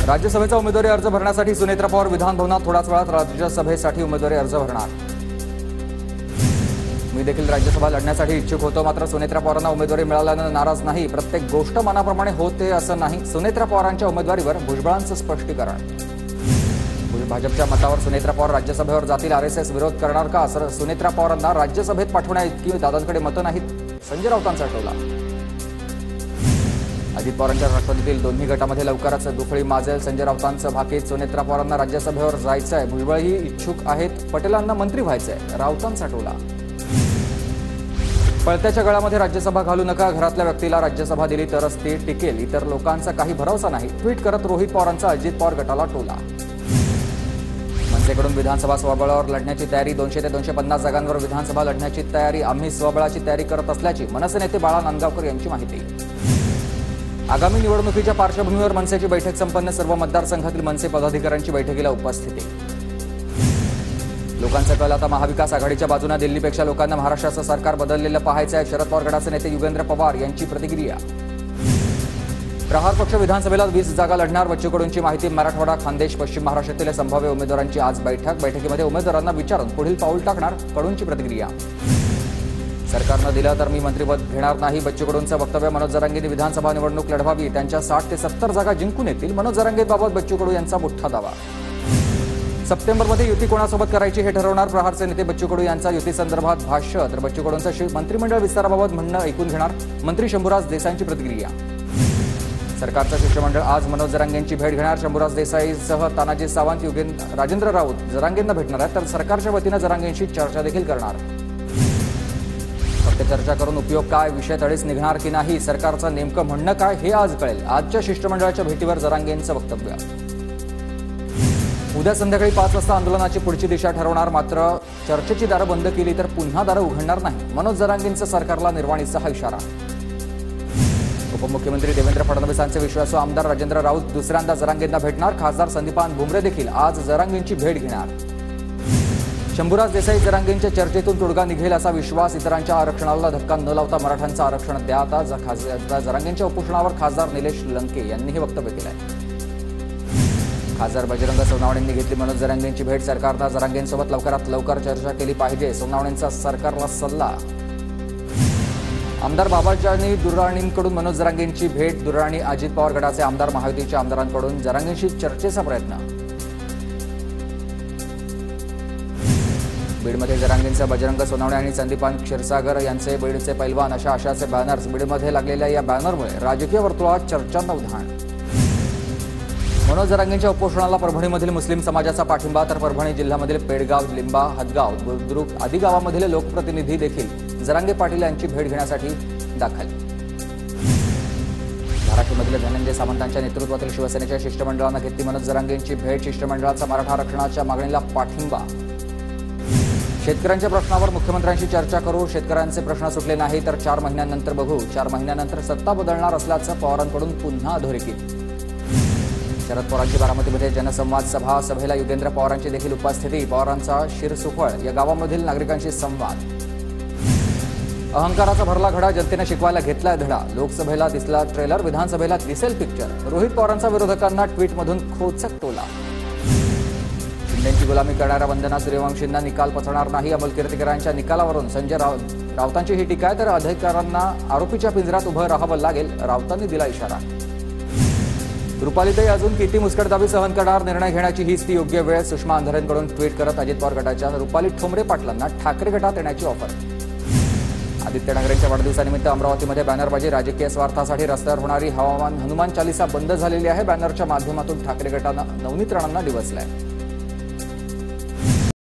राज्यसभेचा उमेदवारी अर्ज भरण्यासाठी सुनेत्रा पवार विधान भवनात थोड्याच वेळात राज्यसभेसाठी उमेदवारी अर्ज भरणार। मी देखील राज्यसभा लढण्यासाठी इच्छुक होतो, मात्र सुनेत्रा पवारांना उमेदवारी मिळाल्याने नाराज नाही। प्रत्येक गोष्ट मनाप्रमाणे होते असं नाही। सुनेत्रा पवारांच्या उमेदवारीवर भुजबळांचं स्पष्टीकरण। भाजपच्या मतावर सुनेत्रा पवार राज्यसभेवर जातील, आरएसएस विरोध करणार का? असं सुनेत्रा पवारांना राज्यसभेत पाठवण्याइतकी दादांकडे मतं नाहीत, संजय राऊतांचा टोला। अजित पवारांच्या राष्ट्रवादीतील दोन्ही गटामध्ये लवकरच दुफळी माजेल, संजय राऊतांचं भाकीत। सुनेत्रा पवारांना राज्यसभेवर जायचंय, भुजबळही इच्छुक आहेत, पटेलांना मंत्री व्हायचंय, राऊतांचा टोला। पळत्याच्या गळ्यामध्ये राज्यसभा घालू नका, घरातल्या व्यक्तीला राज्यसभा दिली तरच ती टिकेल, इतर लोकांचा काही भरोसा नाही। ट्विट करत रोहित पवारांचा अजित पवार गटाला टोला। मनसेकडून विधानसभा स्वबळावर लढण्याची तयारी, 200 ते 250 जागांवर विधानसभा लढण्याची तयारी, आम्ही स्वबळाची तयारी करत असल्याची मनसे नेते बाळा नांदगावकर यांची माहिती। आगामी निवडणुकीच्या पार्श्वभूमीवर मनसेची बैठक संपन्न, सर्व मतदारसंघातील मनसे पदाधिकाऱ्यांची बैठकीला उपस्थिती। लोकांचा कल आता महाविकास आघाडीच्या बाजूने, दिल्लीपेक्षा लोकांना महाराष्ट्राचं सरकार बदललेलं पाहायचं आहे, शरद पवार गटाचे नेते युगेंद्र पवार यांची प्रतिक्रिया। प्रहार पक्ष विधानसभेला 20 जागा लढणार, बच्चू कडूंची माहिती। मराठवाडा, खानदेश, पश्चिम महाराष्ट्रातील संभाव्य उमेदवारांची आज बैठक, बैठकीमध्ये उमेदवारांना विचारून पुढील पाऊल टाकणार, कडूंची प्रतिक्रिया। सरकारनं दिलं तर मी मंत्रिपद घेणार नाही, बच्चू कडूंचं वक्तव्य। मनोज जरांगेंनी विधानसभा निवडणूक लढवावी, त्यांच्या 60 ते 70 जागा जिंकून येतील, मनोज जरांगेंबाबत बच्चू कडू यांचा मोठा दावा। सप्टेंबरमध्ये युती कोणासोबत करायची हे ठरवणार, प्रहारचे नेते बच्चू कडू यांचा युतीसंदर्भात भाष्य। तर बच्चू कडूंचं मंत्रिमंडळ विस्ताराबाबत म्हणणं ऐकून घेणार, मंत्री शंभूराज देसाईंची प्रतिक्रिया। सरकारचं शिष्टमंडळ आज मनोज जरांगेंची भेट घेणार, शंभूराज देसाईसह तानाजी सावंत, राजेंद्र राऊत जरांगेंना भेटणार आहेत, तर सरकारच्या वतीनं जरांगेंशी चर्चा देखील करणार। फक्त चर्चा करून उपयोग काय, विषय तडीच निघणार की नाही, सरकारचं नेमकं म्हणणं काय हे आज कळेल। आजच्या शिष्टमंडळाच्या भेटीवर जरांगेंचं वक्तव्य। उद्या संध्याकाळी 5 वाजता आंदोलनाची पुढची दिशा ठरवणार, मात्र चर्चेची दारं बंद केली तर पुन्हा दारं उघडणार नाही, मनोज जरांगेंचा सरकारला निर्वाणीचा हा इशारा। उपमुख्यमंत्री देवेंद्र फडणवीसांचे विश्वासू आमदार राजेंद्र राऊत दुसऱ्यांदा जरांगेंना भेटणार, खासदार संदीपान भुमरे देखील आज जरांगेंची भेट घेणार। शंभूराज देसाई जरांगेंच्या चर्चेतून तोडगा निघेल असा विश्वास, इतरांच्या आरक्षणाला धक्का न लावता मराठ्यांचं आरक्षण द्या। आता जरांगेंच्या उपोषणावर खासदार निलेश लंके यांनी हे वक्तव्य केलं आहे। खासदार बजरंग सोनवणेंनी घेतली मनोज जरांगेंची भेट, सरकारनं जरांगेंसोबत लवकरात लवकर चर्चा केली पाहिजे, सोनवणेंचा सरकारला सल्ला। आमदार बाबाजानी दुर्राणींकडून मनोज जरांगेंची भेट, दुर्राणी अजित पवार गटाचे आमदार, महायुतीच्या आमदारांकडून जरांगेंशी चर्चेचा प्रयत्न। बीडमध्ये जरांगेंचे बजरंग सोनवणे आणि संदीपान क्षीरसागर यांचे बीडचे पैलवान अशा आशाचे बॅनर्स, बीडमध्ये लागलेल्या या बॅनरमुळे राजकीय वर्तुळात चर्चांना उधाण। मनोज जरांगेंच्या उपोषणाला परभणीमधील मुस्लिम समाजाचा पाठिंबा, तर परभणी जिल्ह्यामधील पेडगाव, लिंबा, हदगाव, बुद्रुक आदी गावामधील लोकप्रतिनिधी देखील जरांगे पाटील यांची भेट घेण्यासाठी दाखल। धाराशिवमधील धनंजय सावंतांच्या नेतृत्वातील शिवसेनेच्या शिष्टमंडळानं घेतली मनोज जरांगेंची भेट, शिष्टमंडळाचा मराठा आरक्षणाच्या मागणीला पाठिंबा। शेतकऱ्यांच्या प्रश्नावर मुख्यमंत्र्यांशी चर्चा करू, शेतकऱ्यांचे प्रश्न सुटले नाही तर 4 महिन्यांनंतर बघू, 4 महिन्यानंतर सत्ता बदलणार असल्याचं पवारांकडून पुन्हा अधोरेखित। शरद पवारांची बारामतीमध्ये जनसंवाद सभा, सभेला युगेंद्र पवारांची देखील उपस्थिती, पवारांचा शिरसुफळ या गावामधील नागरिकांशी संवाद। अहंकाराचा भरला घडा, जनतेने शिकवायला घेतलाय धडा, लोकसभेला दिसला ट्रेलर, विधानसभेला दिसेल पिक्चर, रोहित पवारांचा विरोधकांना ट्विटमधून खोचक टोला। शिंदेची गुलामी करणाऱ्या वंदना सूर्यवंशींना निकाल पचणार नाही, अमोल कीर्तीकरांच्या निकालावरून संजय राऊतांची ही टीका आहे, तर अधिकाऱ्यांना आरोपीच्या पिंजऱ्यात उभं राहावं लागेल, राऊतांनी दिला इशारा। रुपालीताई अजून किती मुस्कटदाबी सहन करणार, निर्णय घेण्याची हीच ती योग्य वेळ, सुषमा अंधारेंकडून ट्विट करत अजित पवार गटाच्या रुपाली ठोंबरे पाटलांना ठाकरे गटात येण्याची ऑफर। आदित्य ठाकरेंच्या वाढदिवसानिमित्त अमरावतीमध्ये बॅनरबाजी, राजकीय स्वार्थासाठी रस्त्यावर होणारी हनुमान चालिसा बंद झालेली आहे, बॅनरच्या माध्यमातून ठाकरे गटानं नवनीत राणांना डिवचलंय।